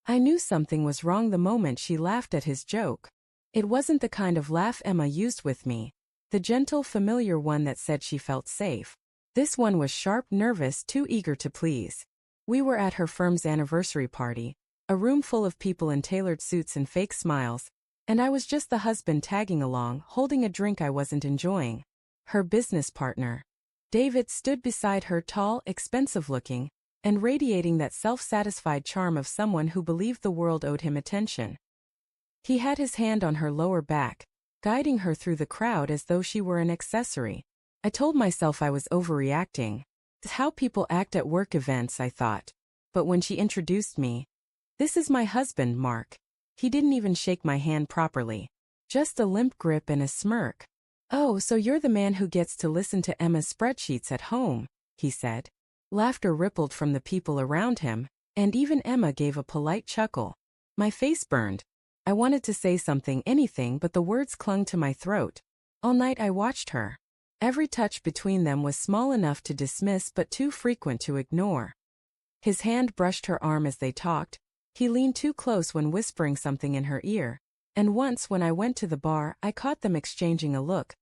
I knew something was wrong the moment she laughed at his joke. It wasn't the kind of laugh Emma used with me, the gentle, familiar one that said she felt safe. This one was sharp, nervous, too eager to please. We were at her firm's anniversary party, a room full of people in tailored suits and fake smiles, and I was just the husband tagging along, holding a drink I wasn't enjoying. Her business partner, David, stood beside her, tall, expensive-looking, and radiating that self-satisfied charm of someone who believed the world owed him attention. He had his hand on her lower back, guiding her through the crowd as though she were an accessory. I told myself I was overreacting. It's how people act at work events, I thought. But when she introduced me, "This is my husband, Mark." He didn't even shake my hand properly. Just a limp grip and a smirk. "Oh, so you're the man who gets to listen to Emma's spreadsheets at home," he said. Laughter rippled from the people around him, and even Emma gave a polite chuckle. My face burned. I wanted to say something, anything, but the words clung to my throat. All night I watched her. Every touch between them was small enough to dismiss but too frequent to ignore. His hand brushed her arm as they talked. He leaned too close when whispering something in her ear. And once when I went to the bar, I caught them exchanging a look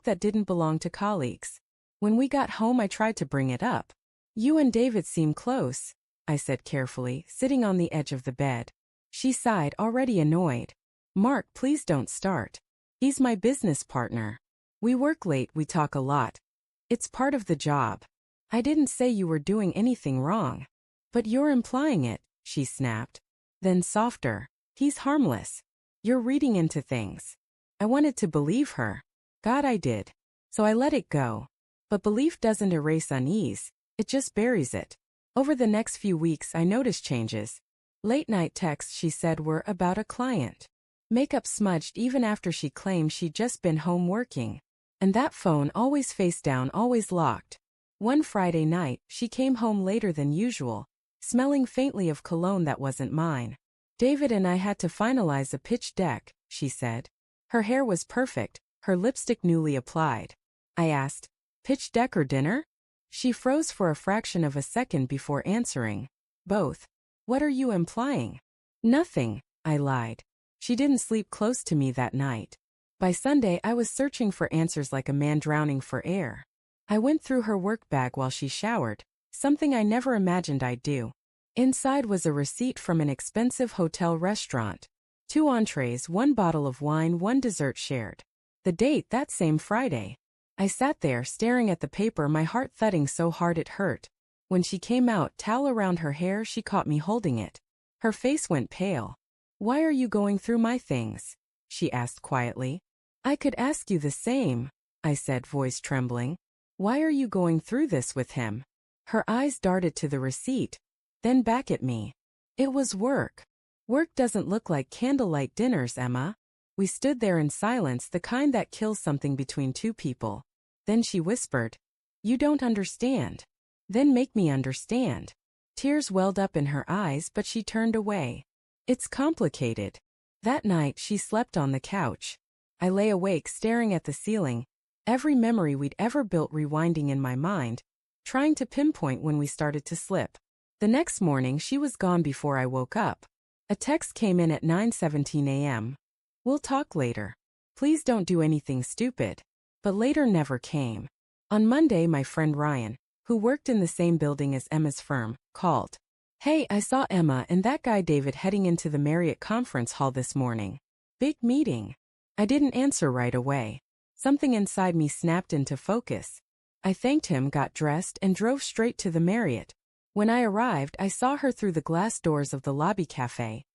that didn't belong to colleagues. When we got home, I tried to bring it up. "You and David seem close," I said carefully, sitting on the edge of the bed. She sighed, already annoyed. "Mark, please don't start. He's my business partner. We work late, we talk a lot. It's part of the job. I didn't say you were doing anything wrong." "But you're implying it," she snapped. Then softer, "He's harmless. You're reading into things." I wanted to believe her. God, I did. So I let it go. But belief doesn't erase unease, it just buries it. Over the next few weeks I noticed changes. Late-night texts she said were about a client. Makeup smudged even after she claimed she'd just been home working. And that phone always face down, always locked. One Friday night, she came home later than usual, smelling faintly of cologne that wasn't mine. "David and I had to finalize a pitch deck," she said. Her hair was perfect, her lipstick newly applied. I asked, "Pitch deck or dinner?" She froze for a fraction of a second before answering, "Both." "What are you implying?" "Nothing," I lied. She didn't sleep close to me that night. By Sunday I was searching for answers like a man drowning for air. I went through her work bag while she showered, something I never imagined I'd do. Inside was a receipt from an expensive hotel restaurant. 2 entrees, 1 bottle of wine, 1 dessert shared. The date, that same Friday. I sat there staring at the paper, my heart thudding so hard it hurt. When she came out, towel around her hair, she caught me holding it. Her face went pale. "Why are you going through my things?" she asked quietly. "I could ask you the same," I said, voice trembling. "Why are you going through this with him?" Her eyes darted to the receipt, then back at me. "It was work. Work doesn't look like candlelight dinners, Emma." We stood there in silence, the kind that kills something between two people. Then she whispered, "You don't understand." "Then make me understand." Tears welled up in her eyes, but she turned away. "It's complicated." That night she slept on the couch. I lay awake staring at the ceiling, every memory we'd ever built rewinding in my mind, trying to pinpoint when we started to slip. The next morning she was gone before I woke up. A text came in at 9:17 a.m. "We'll talk later. Please don't do anything stupid." But later never came. On Monday my friend Ryan, who worked in the same building as Emma's firm, called. "Hey, I saw Emma and that guy David heading into the Marriott conference hall this morning. Big meeting." I didn't answer right away. Something inside me snapped into focus. I thanked him, got dressed, and drove straight to the Marriott. When I arrived, I saw her through the glass doors of the lobby cafe.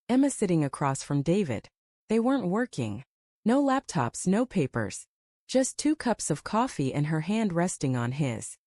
Emma sitting across from David. They weren't working. No laptops, no papers. Just 2 cups of coffee and her hand resting on his.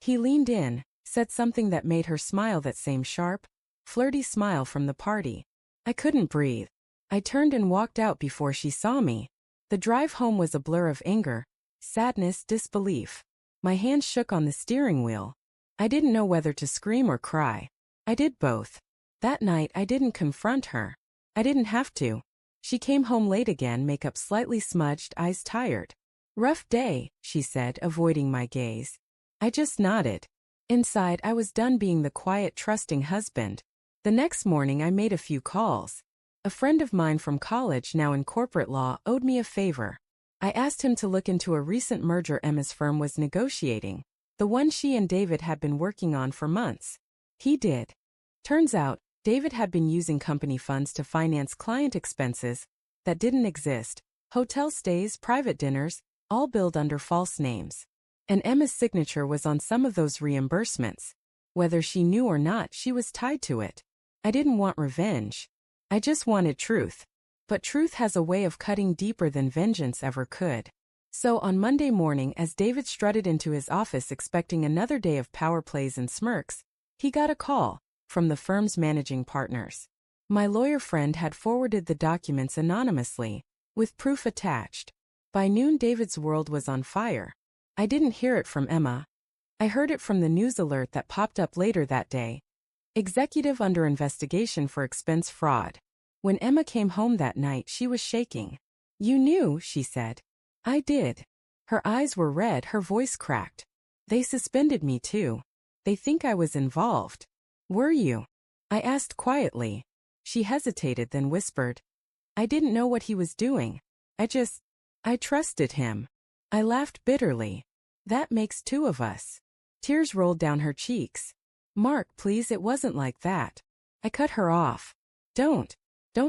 He leaned in, said something that made her smile, that same sharp, flirty smile from the party. I couldn't breathe. I turned and walked out before she saw me. The drive home was a blur of anger, sadness, disbelief. My hands shook on the steering wheel. I didn't know whether to scream or cry. I did both. That night I didn't confront her. I didn't have to. She came home late again, makeup slightly smudged, eyes tired. "Rough day," she said, avoiding my gaze. I just nodded. Inside I was done being the quiet, trusting husband. The next morning I made a few calls. A friend of mine from college, now in corporate law, owed me a favor. I asked him to look into a recent merger Emma's firm was negotiating, the one she and David had been working on for months. He did. Turns out, David had been using company funds to finance client expenses that didn't exist, hotel stays, private dinners, all billed under false names. And Emma's signature was on some of those reimbursements. Whether she knew or not, she was tied to it. I didn't want revenge. I just wanted truth. But truth has a way of cutting deeper than vengeance ever could. So on Monday morning, as David strutted into his office expecting another day of power plays and smirks, he got a call from the firm's managing partners. My lawyer friend had forwarded the documents anonymously, with proof attached. By noon, David's world was on fire. I didn't hear it from Emma. I heard it from the news alert that popped up later that day. Executive under investigation for expense fraud. When Emma came home that night, she was shaking. "You knew," she said. "I did." Her eyes were red, her voice cracked. "They suspended me too. They think I was involved." "Were you?" I asked quietly. She hesitated, then whispered, "I didn't know what he was doing. I trusted him." I laughed bitterly. "That makes two of us." Tears rolled down her cheeks. "Mark, please, it wasn't like that." I cut her off. Don't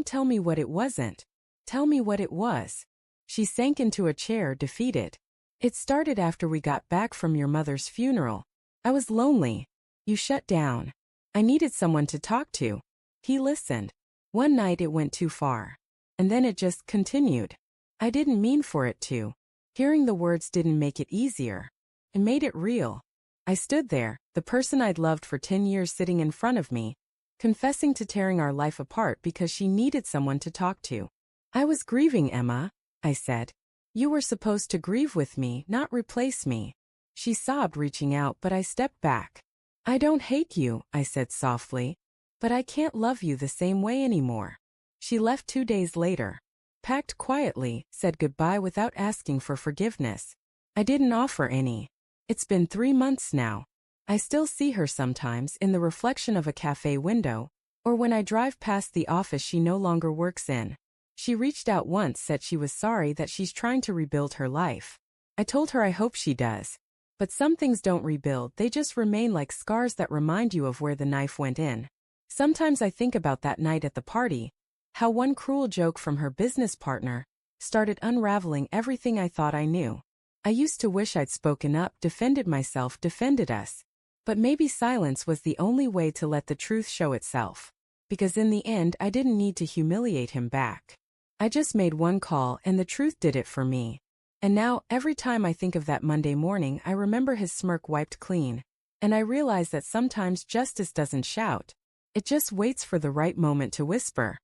tell me what it wasn't. Tell me what it was." She sank into a chair, defeated. "It started after we got back from your mother's funeral. I was lonely. You shut down. I needed someone to talk to." He listened. "One night it went too far. And then it just continued. I didn't mean for it to." Hearing the words didn't make it easier. It made it real. I stood there, the person I'd loved for 10 years sitting in front of me, confessing to tearing our life apart because she needed someone to talk to. "I was grieving, Emma," I said. "You were supposed to grieve with me, not replace me." She sobbed, reaching out, but I stepped back. "I don't hate you," I said softly, "but I can't love you the same way anymore." She left 2 days later. Packed quietly, said goodbye without asking for forgiveness. I didn't offer any. It's been 3 months now. I still see her sometimes in the reflection of a cafe window, or when I drive past the office she no longer works in. She reached out once, said she was sorry, that she's trying to rebuild her life. I told her I hope she does. But some things don't rebuild, they just remain like scars that remind you of where the knife went in. Sometimes I think about that night at the party, how one cruel joke from her business partner started unraveling everything I thought I knew. I used to wish I'd spoken up, defended myself, defended us. But maybe silence was the only way to let the truth show itself. Because in the end, I didn't need to humiliate him back. I just made one call and the truth did it for me. And now, every time I think of that Monday morning, I remember his smirk wiped clean. And I realize that sometimes justice doesn't shout. It just waits for the right moment to whisper.